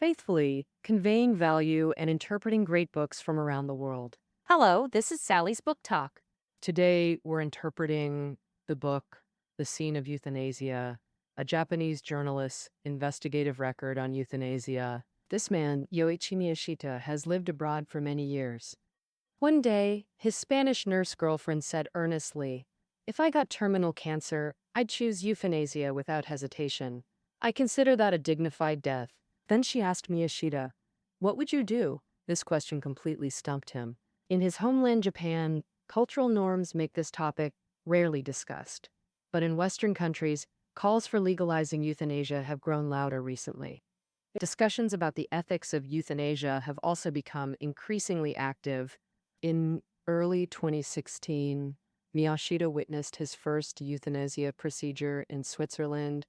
faithfully, conveying value and interpreting great books from around the world. Hello, this is Sally's Book Talk. Today, we're interpreting the book, The Scene of Euthanasia, a Japanese journalist's investigative record on euthanasia. This man, Yoichi Miyashita, has lived abroad for many years. One day, his Spanish nurse girlfriend said earnestly, "If I got terminal cancer, I'd choose euthanasia without hesitation. I consider that a dignified death." Then she asked Miyashita, "What would you do?" This question completely stumped him. In his homeland Japan, cultural norms make this topic rarely discussed. But in Western countries, calls for legalizing euthanasia have grown louder recently. Discussions about the ethics of euthanasia have also become increasingly active. In early 2016, Miyashita witnessed his first euthanasia procedure in Switzerland,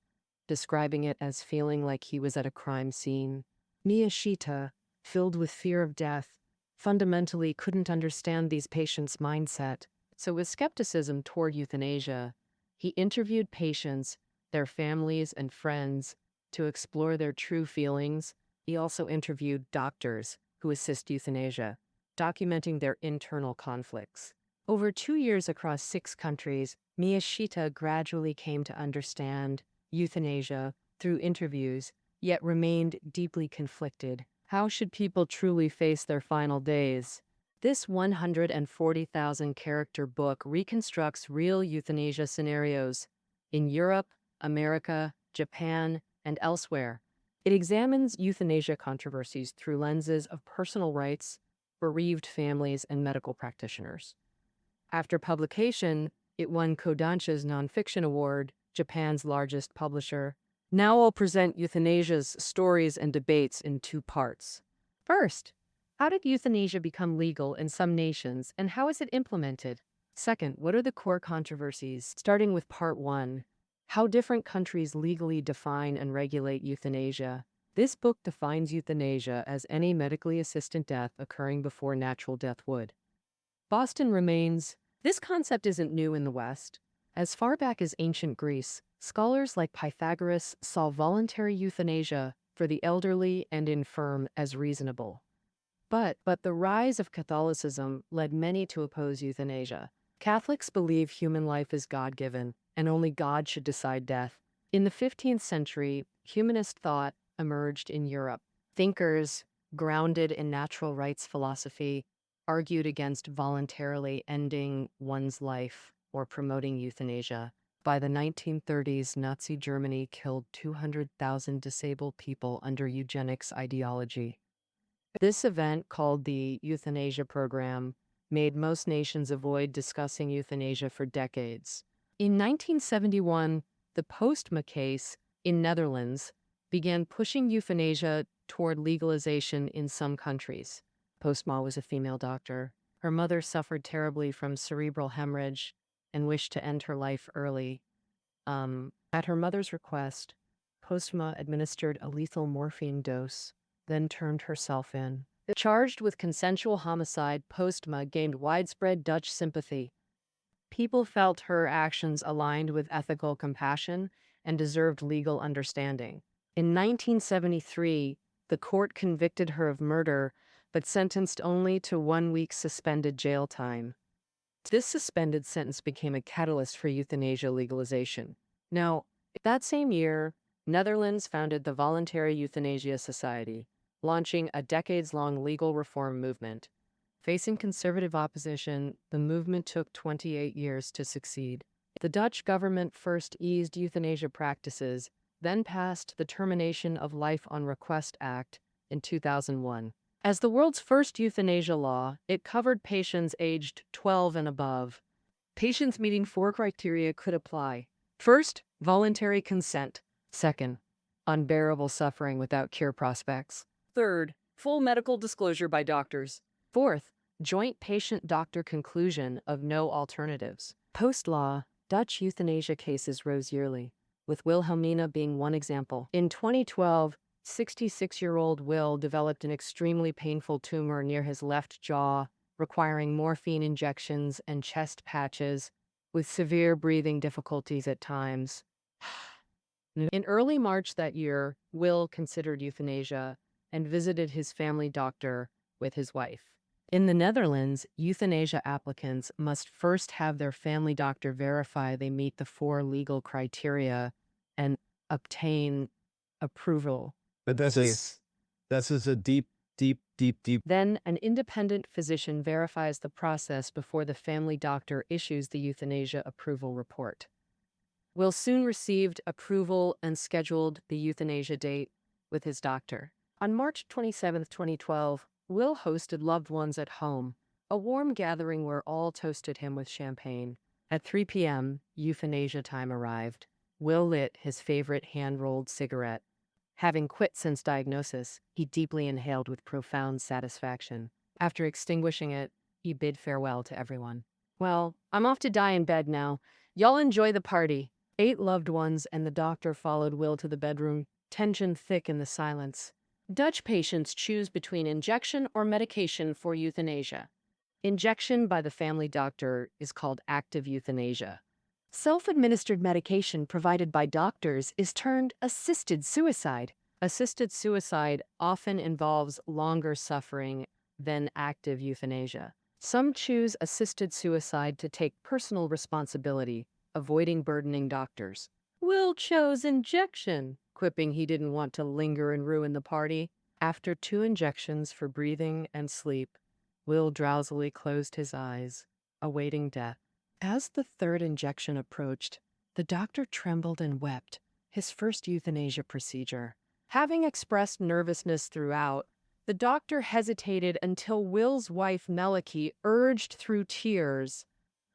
describing it as feeling like he was at a crime scene. Miyashita, filled with fear of death, fundamentally couldn't understand these patients' mindset. So with skepticism toward euthanasia, he interviewed patients, their families and friends to explore their true feelings. He also interviewed doctors who assist euthanasia, documenting their internal conflicts. Over 2 years across 6 countries, Miyashita gradually came to understand euthanasia through interviews, yet remained deeply conflicted. How should people truly face their final days? This 140,000 character book reconstructs real euthanasia scenarios in Europe, America, Japan, and elsewhere. It examines euthanasia controversies through lenses of personal rights, bereaved families, and medical practitioners. After publication, it won Kodansha's Nonfiction Award, Japan's largest publisher. Now I'll present euthanasia's stories and debates in 2 parts. First, how did euthanasia become legal in some nations and how is it implemented? Second, what are the core controversies? Starting with part 1, how different countries legally define and regulate euthanasia. This book defines euthanasia as any medically assisted death occurring before natural death would. Boston remains. This concept isn't new in the West. As far back as ancient Greece, scholars like Pythagoras saw voluntary euthanasia for the elderly and infirm as reasonable. But the rise of Catholicism led many to oppose euthanasia. Catholics believe human life is God-given, and only God should decide death. In the 15th century, humanist thought emerged in Europe. Thinkers, grounded in natural rights philosophy, argued against voluntarily ending one's life or promoting euthanasia. By the 1930s, Nazi Germany killed 200,000 disabled people under eugenics ideology. This event, called the Euthanasia Program, made most nations avoid discussing euthanasia for decades. In 1971, the Postma case in Netherlands began pushing euthanasia toward legalization in some countries. Postma was a female doctor. Her mother suffered terribly from cerebral hemorrhage and wished to end her life early. At her mother's request, Postma administered a lethal morphine dose, then turned herself in. Charged with consensual homicide, Postma gained widespread Dutch sympathy. People felt her actions aligned with ethical compassion and deserved legal understanding. In 1973, the court convicted her of murder, but sentenced only to 1 week suspended jail time. This suspended sentence became a catalyst for euthanasia legalization. Now, that same year, Netherlands founded the Voluntary Euthanasia Society, launching a decades-long legal reform movement. Facing conservative opposition, the movement took 28 years to succeed. The Dutch government first eased euthanasia practices, then passed the Termination of Life on Request Act in 2001. As the world's first euthanasia law, it covered patients aged 12 and above. Patients meeting 4 criteria could apply. First, voluntary consent. Second, unbearable suffering without cure prospects. Third, full medical disclosure by doctors. Fourth, joint patient-doctor conclusion of no alternatives. Post-law, Dutch euthanasia cases rose yearly, with Wilhelmina being one example. In 2012, 66-year-old Will developed an extremely painful tumor near his left jaw, requiring morphine injections and chest patches, with severe breathing difficulties at times. In early March that year, Will considered euthanasia, and visited his family doctor with his wife. In the Netherlands, euthanasia applicants must first have their family doctor verify they meet the 4 legal criteria and obtain approval. But that's a deep. Then, an independent physician verifies the process before the family doctor issues the euthanasia approval report. Will soon received approval and scheduled the euthanasia date with his doctor. On March 27, 2012, Will hosted loved ones at home, a warm gathering where all toasted him with champagne. At 3 p.m., euthanasia time arrived. Will lit his favorite hand-rolled cigarette. Having quit since diagnosis, he deeply inhaled with profound satisfaction. After extinguishing it, he bid farewell to everyone. "Well, I'm off to die in bed now. Y'all enjoy the party." 8 loved ones and the doctor followed Will to the bedroom, tension thick in the silence. Dutch patients choose between injection or medication for euthanasia. Injection by the family doctor is called active euthanasia. Self-administered medication provided by doctors is termed assisted suicide. Assisted suicide often involves longer suffering than active euthanasia. Some choose assisted suicide to take personal responsibility, avoiding burdening doctors. Will chose injection, quipping he didn't want to linger and ruin the party. After 2 injections for breathing and sleep, Will drowsily closed his eyes, awaiting death. As the 3rd injection approached, the doctor trembled and wept, his first euthanasia procedure. Having expressed nervousness throughout, the doctor hesitated until Will's wife, Melike, urged through tears,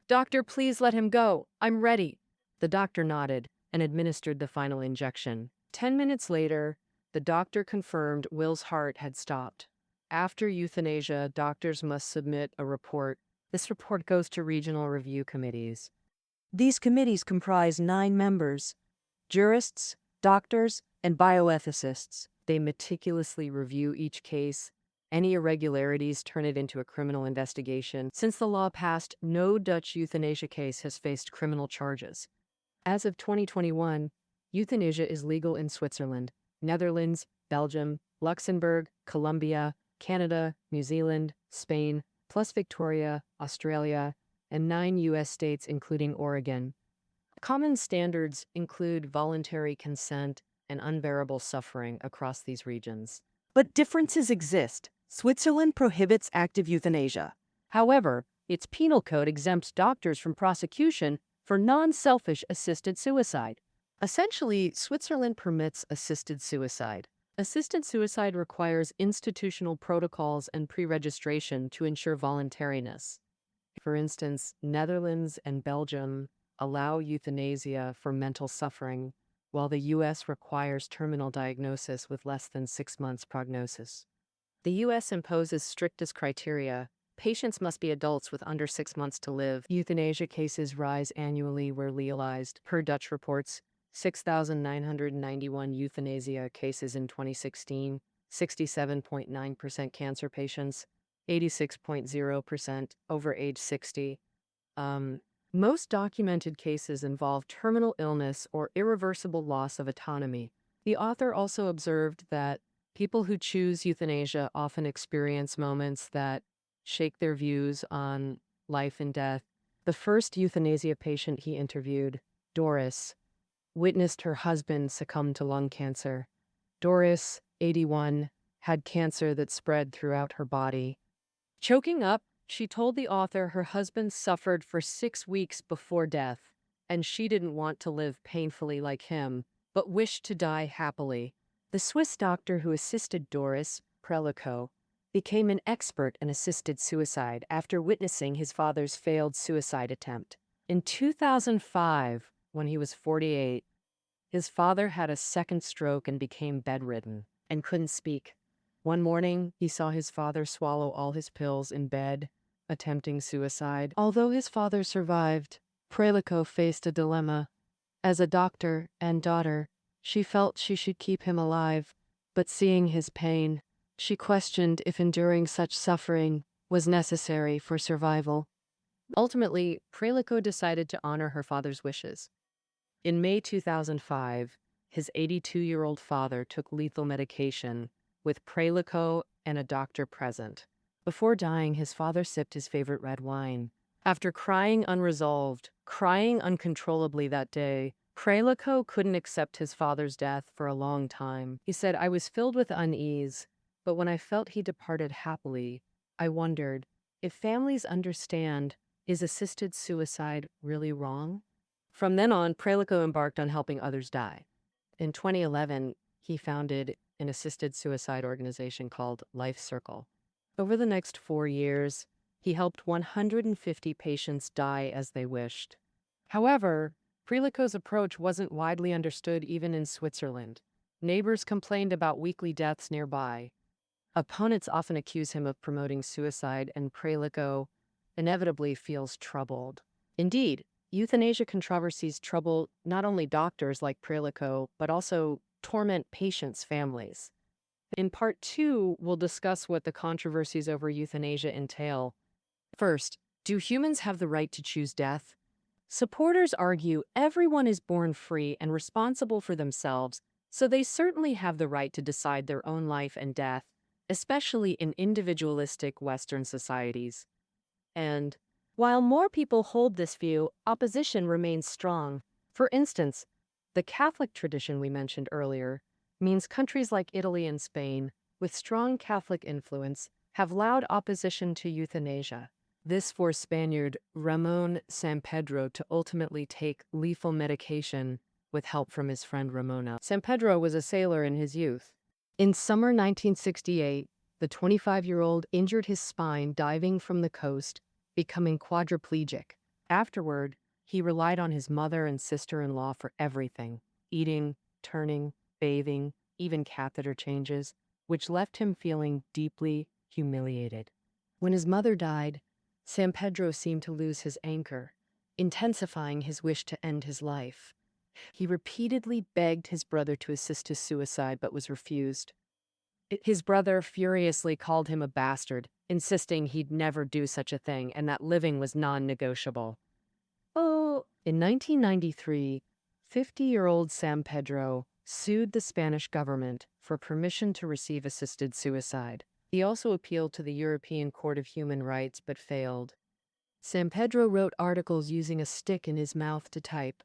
"Doctor, please let him go. I'm ready." The doctor nodded and administered the final injection. 10 minutes later, the doctor confirmed Will's heart had stopped. After euthanasia, doctors must submit a report. This report goes to regional review committees. These committees comprise 9 members: jurists, doctors, and bioethicists. They meticulously review each case. Any irregularities turn it into a criminal investigation. Since the law passed, no Dutch euthanasia case has faced criminal charges. As of 2021, euthanasia is legal in Switzerland, Netherlands, Belgium, Luxembourg, Colombia, Canada, New Zealand, Spain, plus Victoria, Australia, and 9 U.S. states including Oregon. Common standards include voluntary consent and unbearable suffering across these regions. But differences exist. Switzerland prohibits active euthanasia. However, its penal code exempts doctors from prosecution for non-selfish assisted suicide. Essentially, Switzerland permits assisted suicide. Assisted suicide requires institutional protocols and pre-registration to ensure voluntariness. For instance, Netherlands and Belgium allow euthanasia for mental suffering, while the U.S. requires terminal diagnosis with less than 6 months prognosis. The U.S. imposes strictest criteria. Patients must be adults with under 6 months to live. Euthanasia cases rise annually where legalized. Per Dutch reports, 6,991 euthanasia cases in 2016, 67.9% cancer patients, 86.0% over age 60. Most documented cases involve terminal illness or irreversible loss of autonomy. The author also observed that people who choose euthanasia often experience moments that shake their views on life and death. The first euthanasia patient he interviewed, Doris, witnessed her husband succumb to lung cancer. Doris, 81, had cancer that spread throughout her body. Choking up, she told the author her husband suffered for 6 weeks before death, and she didn't want to live painfully like him, but wished to die happily. The Swiss doctor who assisted Doris, Prelico, became an expert in assisted suicide after witnessing his father's failed suicide attempt. In 2005, when he was 48, his father had a second stroke and became bedridden and couldn't speak. One morning, he saw his father swallow all his pills in bed, attempting suicide. Although his father survived, Prelico faced a dilemma. As a doctor and daughter, she felt she should keep him alive, but seeing his pain, she questioned if enduring such suffering was necessary for survival. Ultimately, Prelico decided to honor her father's wishes. In May 2005, his 82-year-old father took lethal medication with Prelico and a doctor present. Before dying, his father sipped his favorite red wine. After crying unresolved, crying uncontrollably that day, Prelico couldn't accept his father's death for a long time. He said, "I was filled with unease, but when I felt he departed happily, I wondered, if families understand, is assisted suicide really wrong?" From then on, Prelico embarked on helping others die. In 2011, he founded an assisted suicide organization called Life Circle. Over the next 4 years, he helped 150 patients die as they wished. However, Prelico's approach wasn't widely understood even in Switzerland. Neighbors complained about weekly deaths nearby. Opponents often accuse him of promoting suicide, and Prelico inevitably feels troubled. Indeed, euthanasia controversies trouble not only doctors like Prelico, but also torment patients' families. In part 2, we'll discuss what the controversies over euthanasia entail. First, do humans have the right to choose death? Supporters argue everyone is born free and responsible for themselves, so they certainly have the right to decide their own life and death, especially in individualistic Western societies. And while more people hold this view, opposition remains strong. For instance, the Catholic tradition we mentioned earlier means countries like Italy and Spain, with strong Catholic influence, have loud opposition to euthanasia. This forced Spaniard Ramon Sampedro to ultimately take lethal medication with help from his friend Ramona. Sampedro was a sailor in his youth. In summer 1968, the 25-year-old injured his spine diving from the coast, becoming quadriplegic. Afterward, he relied on his mother and sister-in-law for everything: eating, turning, bathing, even catheter changes, which left him feeling deeply humiliated. When his mother died, Sampedro seemed to lose his anchor, intensifying his wish to end his life. He repeatedly begged his brother to assist his suicide, but was refused. His brother furiously called him a bastard, insisting he'd never do such a thing and that living was non-negotiable. In 1993, 50-year-old Sampedro sued the Spanish government for permission to receive assisted suicide. He also appealed to the European Court of Human Rights but failed. Sampedro wrote articles using a stick in his mouth to type,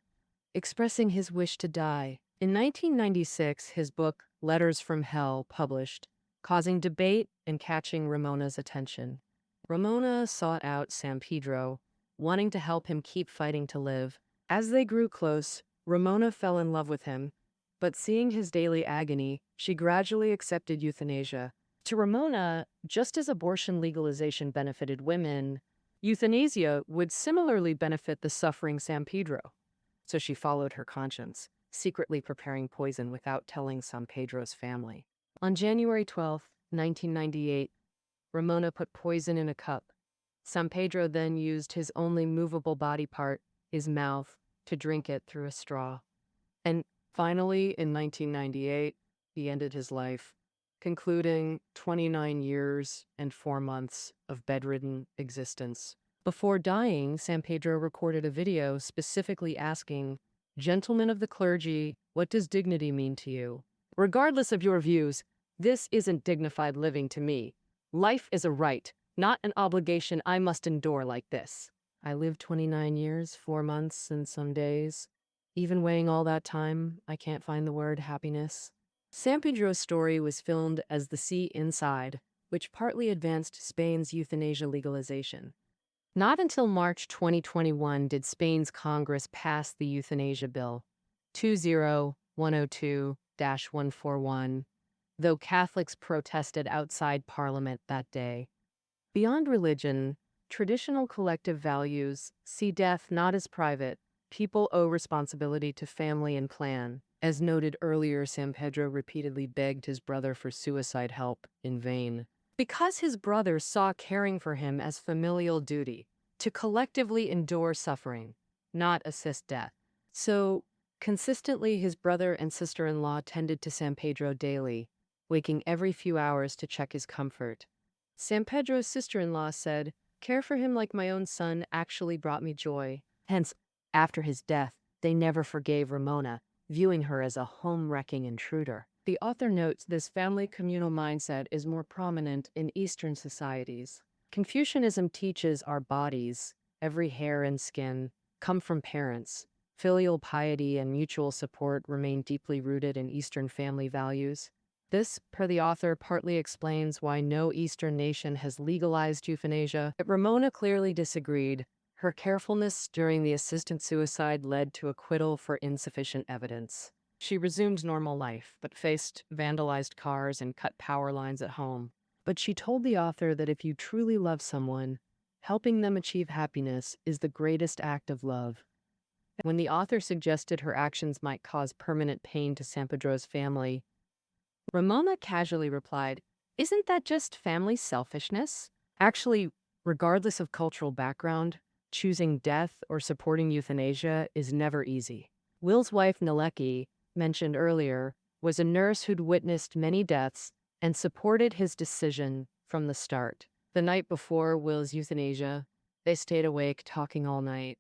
expressing his wish to die. In 1996, his book, Letters from Hell, published, causing debate and catching Ramona's attention. Ramona sought out Sampedro, wanting to help him keep fighting to live. As they grew close, Ramona fell in love with him, but seeing his daily agony, she gradually accepted euthanasia. To Ramona, just as abortion legalization benefited women, euthanasia would similarly benefit the suffering Sampedro. So she followed her conscience, secretly preparing poison without telling Sampedro's family. On January 12, 1998, Ramona put poison in a cup. Sampedro then used his only movable body part, his mouth, to drink it through a straw. And finally, in 1998, he ended his life, concluding 29 years and 4 months of bedridden existence. Before dying, Sampedro recorded a video specifically asking, "Gentlemen of the clergy, what does dignity mean to you? Regardless of your views, this isn't dignified living to me. Life is a right, not an obligation I must endure like this." I lived 29 years, 4 months, and some days. Even weighing all that time, I can't find the word happiness. Sampedro's story was filmed as The Sea Inside, which partly advanced Spain's euthanasia legalization. Not until March 2021 did Spain's Congress pass the euthanasia bill, 20102-141, though Catholics protested outside Parliament that day. Beyond religion, traditional collective values see death not as private. People owe responsibility to family and clan. As noted earlier, Sampedro repeatedly begged his brother for suicide help in vain, because his brother saw caring for him as familial duty, to collectively endure suffering, not assist death. So, consistently, his brother and sister-in-law tended to Sampedro daily, waking every few hours to check his comfort. Sampedro's sister-in-law said, "Care for him like my own son actually brought me joy." Hence, after his death, they never forgave Ramona, viewing her as a home-wrecking intruder. The author notes this family communal mindset is more prominent in Eastern societies. Confucianism teaches our bodies, every hair and skin, come from parents. Filial piety and mutual support remain deeply rooted in Eastern family values. This, per the author, partly explains why no Eastern nation has legalized euthanasia. But Ramona clearly disagreed. Her carefulness during the assisted suicide led to acquittal for insufficient evidence. She resumed normal life, but faced vandalized cars and cut power lines at home. But she told the author that if you truly love someone, helping them achieve happiness is the greatest act of love. When the author suggested her actions might cause permanent pain to San Pedro's family, Ramona casually replied, "Isn't that just family selfishness?" Actually, regardless of cultural background, choosing death or supporting euthanasia is never easy. Will's wife, Naleki, mentioned earlier, was a nurse who'd witnessed many deaths and supported his decision from the start. The night before Will's euthanasia, they stayed awake talking all night.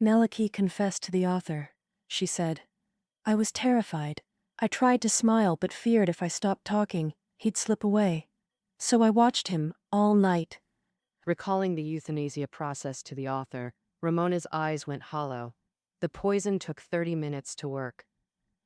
Naleki confessed to the author. She said, "I was terrified. I tried to smile but feared if I stopped talking, he'd slip away. So I watched him all night." Recalling the euthanasia process to the author, Ramona's eyes went hollow. The poison took 30 minutes to work.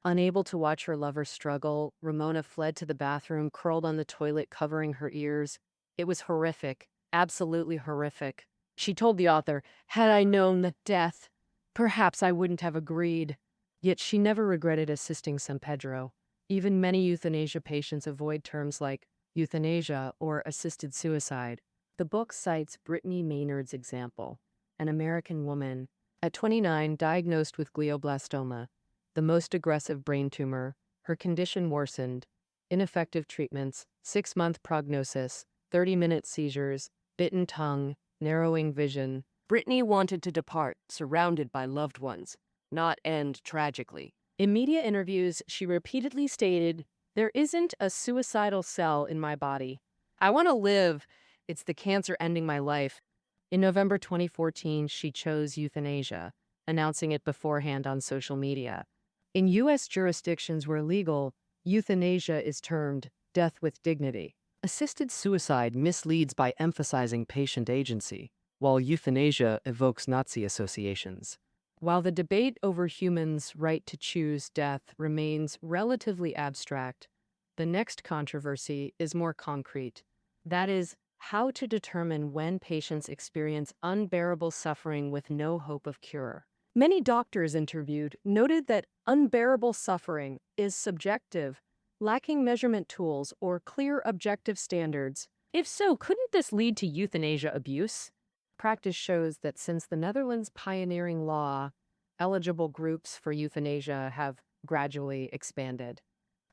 Unable to watch her lover struggle, Ramona fled to the bathroom, curled on the toilet, covering her ears. It was horrific, absolutely horrific. She told the author, "Had I known that death, perhaps I wouldn't have agreed." Yet she never regretted assisting San Pedro. Even many euthanasia patients avoid terms like euthanasia or assisted suicide. The book cites Brittany Maynard's example, an American woman, at 29, diagnosed with glioblastoma, the most aggressive brain tumor. Her condition worsened. Ineffective treatments, 6-month prognosis, 30-minute seizures, bitten tongue, narrowing vision. Brittany wanted to depart, surrounded by loved ones, not end tragically. In media interviews, she repeatedly stated, "There isn't a suicidal cell in my body. I want to live. It's the cancer ending my life." In November 2014, she chose euthanasia, announcing it beforehand on social media. In U.S. jurisdictions where legal, euthanasia is termed death with dignity. Assisted suicide misleads by emphasizing patient agency, while euthanasia evokes Nazi associations. While the debate over humans' right to choose death remains relatively abstract, the next controversy is more concrete. That is, how to determine when patients experience unbearable suffering with no hope of cure. Many doctors interviewed noted that unbearable suffering is subjective, lacking measurement tools or clear objective standards. If so, couldn't this lead to euthanasia abuse? Practice shows that since the Netherlands' pioneering law, eligible groups for euthanasia have gradually expanded.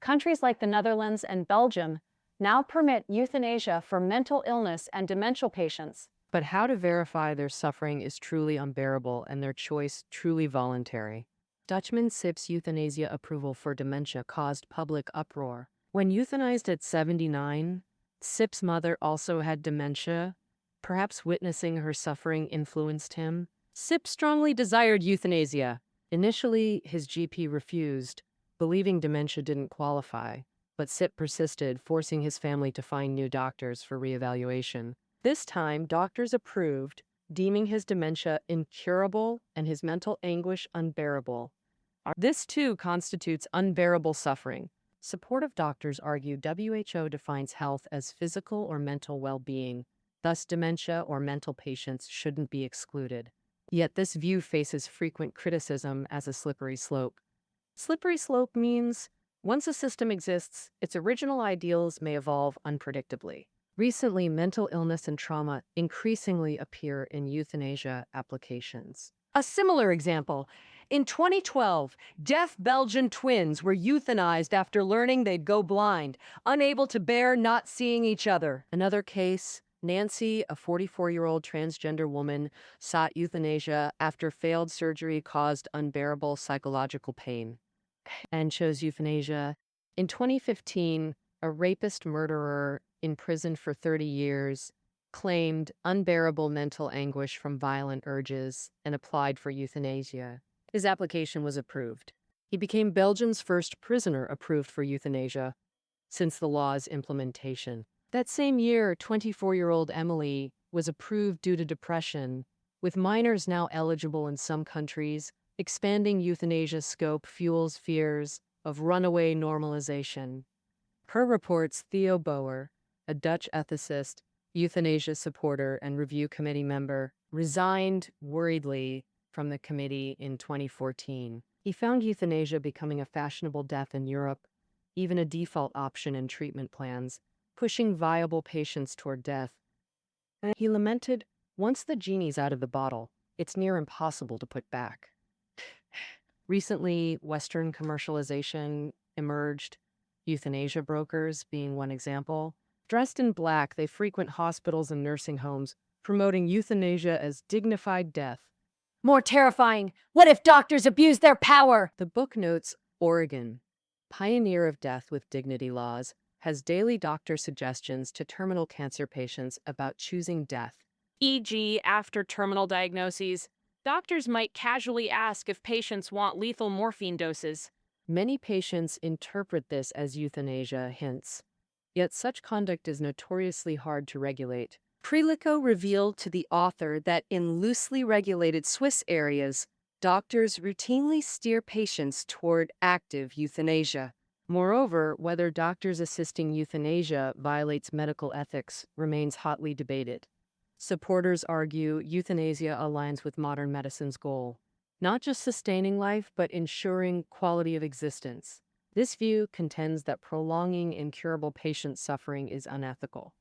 Countries like the Netherlands and Belgium now permit euthanasia for mental illness and dementia patients. But how to verify their suffering is truly unbearable and their choice truly voluntary? Dutchman Sip's euthanasia approval for dementia caused public uproar. When euthanized at 79, Sip's mother also had dementia. Perhaps witnessing her suffering influenced him. Sip strongly desired euthanasia. Initially, his GP refused, believing dementia didn't qualify. But Sip persisted, forcing his family to find new doctors for reevaluation. This time, doctors approved, deeming his dementia incurable and his mental anguish unbearable. This, too, constitutes unbearable suffering. Supportive doctors argue WHO defines health as physical or mental well-being. Thus, dementia or mental patients shouldn't be excluded. Yet this view faces frequent criticism as a slippery slope. Slippery slope means once a system exists, its original ideals may evolve unpredictably. Recently, mental illness and trauma increasingly appear in euthanasia applications. A similar example. In 2012, deaf Belgian twins were euthanized after learning they'd go blind, unable to bear not seeing each other. Another case, Nancy, a 44-year-old transgender woman, sought euthanasia after failed surgery caused unbearable psychological pain and chose euthanasia. In 2015, a rapist murderer imprisoned for 30 years claimed unbearable mental anguish from violent urges and applied for euthanasia. His application was approved. He became Belgium's first prisoner approved for euthanasia since the law's implementation. That same year, 24-year-old Emily was approved due to depression, with minors now eligible in some countries. Expanding euthanasia's scope fuels fears of runaway normalization. Per reports, Theo Boer, a Dutch ethicist, euthanasia supporter, and review committee member, resigned worriedly from the committee in 2014. He found euthanasia becoming a fashionable death in Europe, even a default option in treatment plans, pushing viable patients toward death. And he lamented, once the genie's out of the bottle, it's near impossible to put back. Recently, Western commercialization emerged, euthanasia brokers being one example. Dressed in black, they frequent hospitals and nursing homes, promoting euthanasia as dignified death. More terrifying, what if doctors abuse their power? The book notes Oregon, pioneer of death with dignity laws, has daily doctor suggestions to terminal cancer patients about choosing death. E.g., after terminal diagnoses, doctors might casually ask if patients want lethal morphine doses. Many patients interpret this as euthanasia hints, yet such conduct is notoriously hard to regulate. Prelico revealed to the author that in loosely regulated Swiss areas, doctors routinely steer patients toward active euthanasia. Moreover, whether doctors assisting euthanasia violates medical ethics remains hotly debated. Supporters argue euthanasia aligns with modern medicine's goal, not just sustaining life, but ensuring quality of existence. This view contends that prolonging incurable patient suffering is unethical.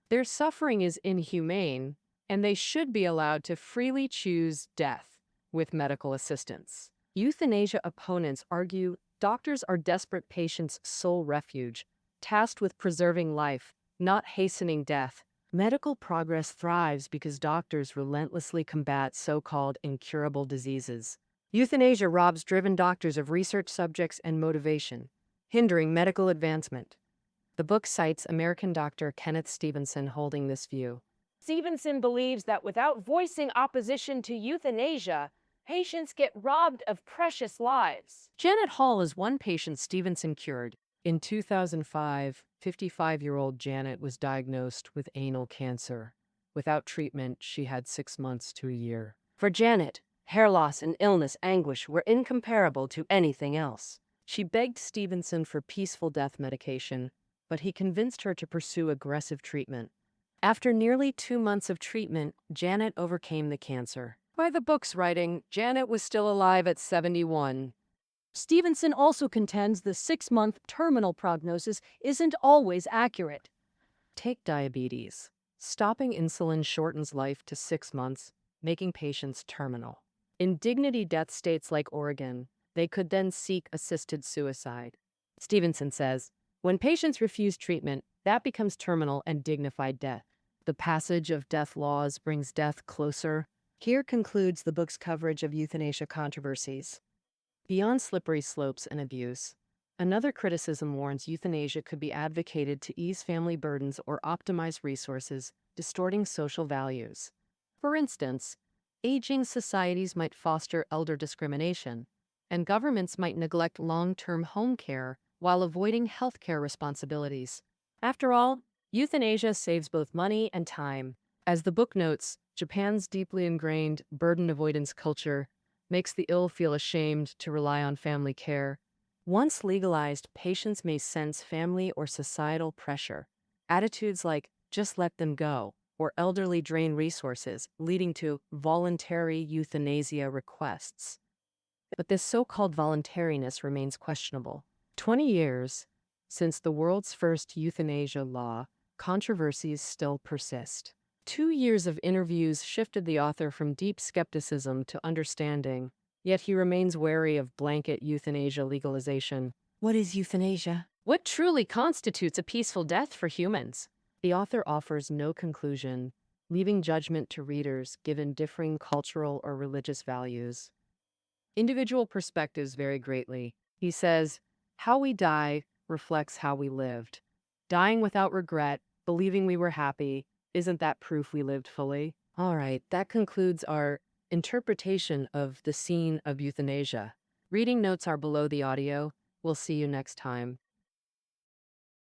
Their suffering is inhumane, and they should be allowed to freely choose death with medical assistance. Euthanasia opponents argue doctors are desperate patients' sole refuge, tasked with preserving life, not hastening death. Medical progress thrives because doctors relentlessly combat so-called incurable diseases. Euthanasia robs driven doctors of research subjects and motivation, hindering medical advancement. The book cites American doctor Kenneth Stevenson holding this view. Stevenson believes that without voicing opposition to euthanasia, patients get robbed of precious lives. Janet Hall is one patient Stevenson cured. In 2005, 55-year-old Janet was diagnosed with anal cancer. Without treatment, she had 6 months to a year. For Janet, hair loss and illness anguish were incomparable to anything else. She begged Stevenson for peaceful death medication, but he convinced her to pursue aggressive treatment. After nearly 2 months of treatment, Janet overcame the cancer. By the book's writing, Janet was still alive at 71. Stevenson also contends the 6-month terminal prognosis isn't always accurate. Take diabetes. Stopping insulin shortens life to 6 months, making patients terminal. In dignity death states like Oregon, they could then seek assisted suicide. Stevenson says, when patients refuse treatment, that becomes terminal and dignified death. The passage of death laws brings death closer. Here concludes the book's coverage of euthanasia controversies. Beyond slippery slopes and abuse, another criticism warns euthanasia could be advocated to ease family burdens or optimize resources, distorting social values. For instance, aging societies might foster elder discrimination, and governments might neglect long-term home care while avoiding healthcare responsibilities. After all, euthanasia saves both money and time. As the book notes, Japan's deeply ingrained burden avoidance culture makes the ill feel ashamed to rely on family care. Once legalized, patients may sense family or societal pressure. Attitudes like, just let them go, or elderly drain resources, leading to voluntary euthanasia requests. But this so-called voluntariness remains questionable. 20 years since the world's first euthanasia law, controversies still persist. 2 years of interviews shifted the author from deep skepticism to understanding, yet he remains wary of blanket euthanasia legalization. What is euthanasia? What truly constitutes a peaceful death for humans? The author offers no conclusion, leaving judgment to readers given differing cultural or religious values. Individual perspectives vary greatly. He says, how we die reflects how we lived. Dying without regret, believing we were happy, isn't that proof we lived fully? All right, that concludes our interpretation of the scene of euthanasia. Reading notes are below the audio. We'll see you next time.